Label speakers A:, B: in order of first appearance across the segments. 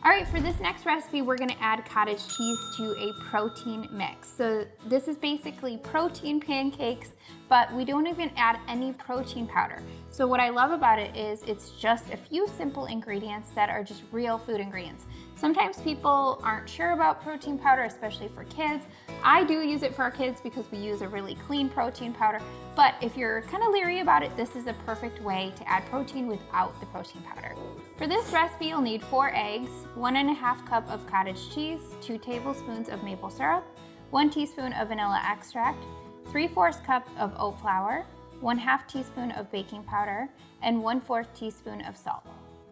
A: All right, for this next recipe, we're gonna add cottage cheese to a protein mix. So this is basically protein pancakes, but we don't even add any protein powder. So what I love about it is it's just a few simple ingredients that are just real food ingredients. Sometimes people aren't sure about protein powder, especially for kids. I do use it for our kids because we use a really clean protein powder, but if you're kind of leery about it, this is a perfect way to add protein without the protein powder. For this recipe, you'll need 4 eggs, 1½ cup of cottage cheese, 2 tablespoons of maple syrup, 1 teaspoon of vanilla extract, 3/4 cup of oat flour, 1/2 teaspoon of baking powder, and 1/4 teaspoon of salt.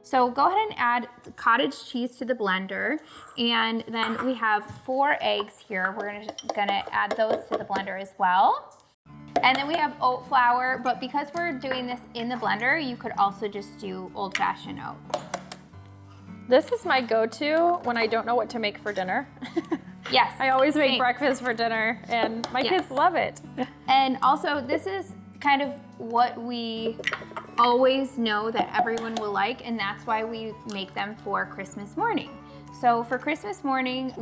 A: So go ahead and add the cottage cheese to the blender, and then we have 4 eggs here. We're gonna add those to the blender as well. And then we have oat flour, but because we're doing this in the blender, you could also just do old-fashioned oats.
B: This is my go-to when I don't know what to make for dinner.
A: Yes.
B: I always make breakfast for dinner, and my kids love it.
A: And also, this is kind of what we always know that everyone will like, and that's why we make them for Christmas morning. So for Christmas morning,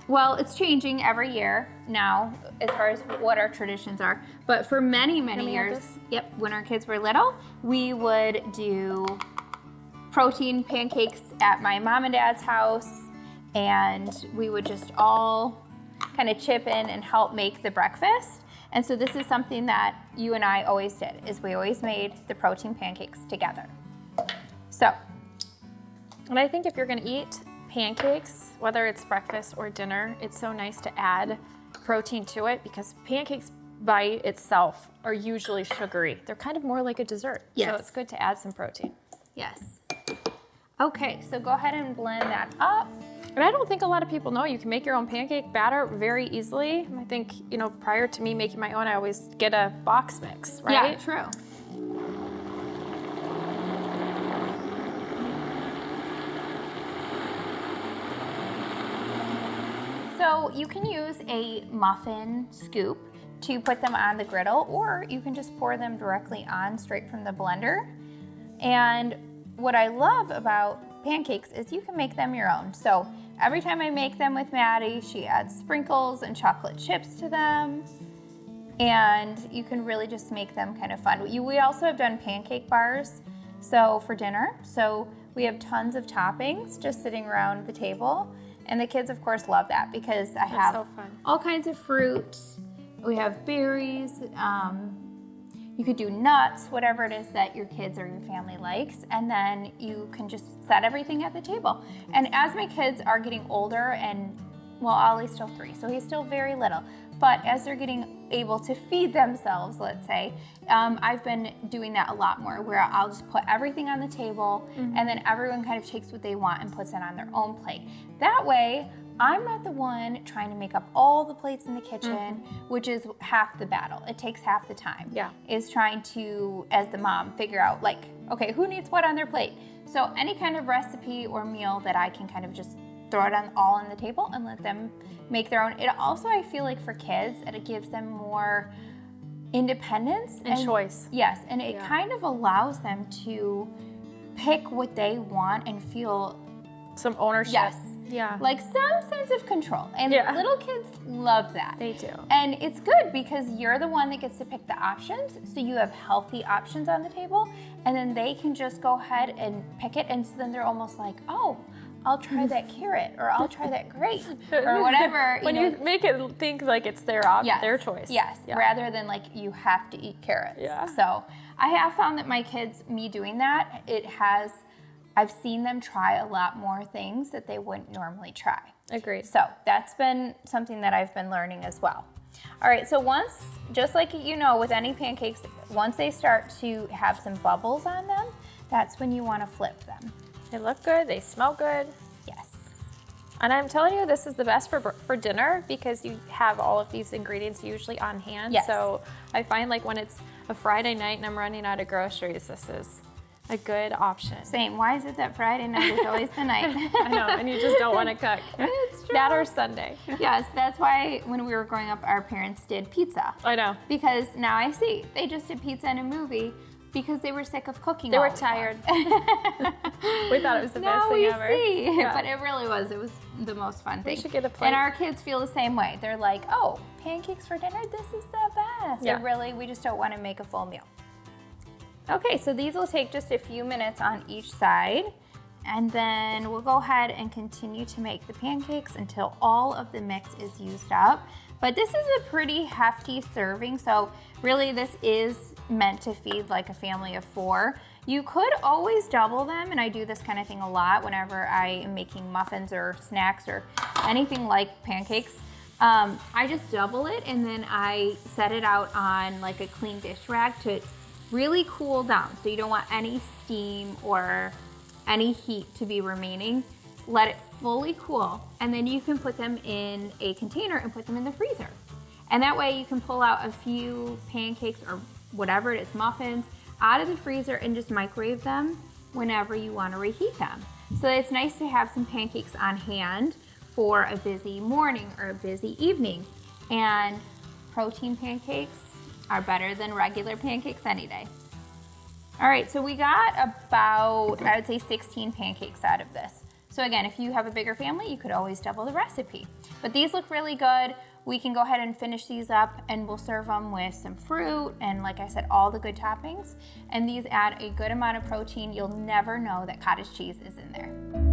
A: well, it's changing every year now as far as what our traditions are, but for many years, when our kids were little, we would do protein pancakes at my mom and dad's house, and we would just all kind of chip in and help make the breakfast. And so this is something that you and I always did, is we always made the protein pancakes together. So.
B: And I think if you're gonna eat pancakes, whether it's breakfast or dinner, it's so nice to add protein to it because pancakes by itself are usually sugary. They're kind of more like a dessert.
A: Yes.
B: So it's good to add some protein.
A: Yes. Okay, so go ahead and blend that up.
B: And I don't think a lot of people know you can make your own pancake batter very easily. I think, prior to me making my own, I always get a box mix, right?
A: Yeah, true. So you can use a muffin scoop to put them on the griddle, or you can just pour them directly on straight from the blender. And what I love about pancakes is you can make them your own. So every time I make them with Maddie, she adds sprinkles and chocolate chips to them. And you can really just make them kind of fun. We also have done pancake bars for dinner. So we have tons of toppings just sitting around the table. And the kids, of course, love that because I have all kinds of fruits. We have berries. You could do nuts, whatever it is that your kids or your family likes. And then you can just set everything at the table. And as my kids are getting older, and well, Ollie's still 3, so he's still very little. But as they're getting able to feed themselves, let's say, I've been doing that a lot more, where I'll just put everything on the table, and then everyone kind of takes what they want and puts it on their own plate. That way, I'm not the one trying to make up all the plates in the kitchen, which is half the battle. It takes half the time.
B: Yeah.
A: Is trying to, as the mom, figure out okay, who needs what on their plate? So any kind of recipe or meal that I can kind of just throw it all on the table and let them make their own. It also, I feel like for kids, it gives them more independence
B: and choice.
A: Yes, and it kind of allows them to pick what they want and feel
B: some ownership.
A: Yes.
B: Yeah.
A: Like some sense of control. And little kids love that.
B: They do.
A: And it's good because you're the one that gets to pick the options. So you have healthy options on the table. And then they can just go ahead and pick it. And so then they're almost like, oh, I'll try that carrot, or I'll try that grape, or whatever.
B: When you make it think like it's their their choice.
A: Yes, rather than like you have to eat carrots.
B: Yeah.
A: So I have found that my kids, me doing that, I've seen them try a lot more things that they wouldn't normally try.
B: Agreed.
A: So that's been something that I've been learning as well. All right, so once, just like with any pancakes, once they start to have some bubbles on them, that's when you want to flip them.
B: They look good, they smell good.
A: Yes.
B: And I'm telling you, this is the best for dinner because you have all of these ingredients usually on hand.
A: Yes.
B: So I find like when it's a Friday night and I'm running out of groceries, this is a good option.
A: Same. Why is it that Friday night is always the night?
B: I know, and you just don't want to cook.
A: It's true.
B: That or Sunday.
A: Yes, that's why when we were growing up, our parents did pizza.
B: I know.
A: Because now I see, they just did pizza in a movie, because they were sick of cooking.
B: They
A: all
B: were
A: the
B: tired.
A: time.
B: We thought it was the best
A: Now
B: thing
A: we
B: ever.
A: see.
B: Yeah.
A: But it really was. It was the most fun thing.
B: We should get a plate.
A: And our kids feel the same way. They're like, oh, pancakes for dinner? This is the best.
B: Yeah.
A: So really, we just don't want to make a full meal. Okay, so these will take just a few minutes on each side. And then we'll go ahead and continue to make the pancakes until all of the mix is used up. But this is a pretty hefty serving, so really this is meant to feed like a family of 4. You could always double them, and I do this kind of thing a lot whenever I am making muffins or snacks or anything like pancakes. I just double it and then I set it out on like a clean dish rag to really cool down. So you don't want any steam or any heat to be remaining. Let it fully cool, and then you can put them in a container and put them in the freezer. And that way you can pull out a few pancakes or whatever it is, muffins, out of the freezer and just microwave them whenever you want to reheat them. So it's nice to have some pancakes on hand for a busy morning or a busy evening. And protein pancakes are better than regular pancakes any day. All right, so we got about, I would say 16 pancakes out of this. So again, if you have a bigger family, you could always double the recipe. But these look really good. We can go ahead and finish these up and we'll serve them with some fruit and, like I said, all the good toppings. And these add a good amount of protein. You'll never know that cottage cheese is in there.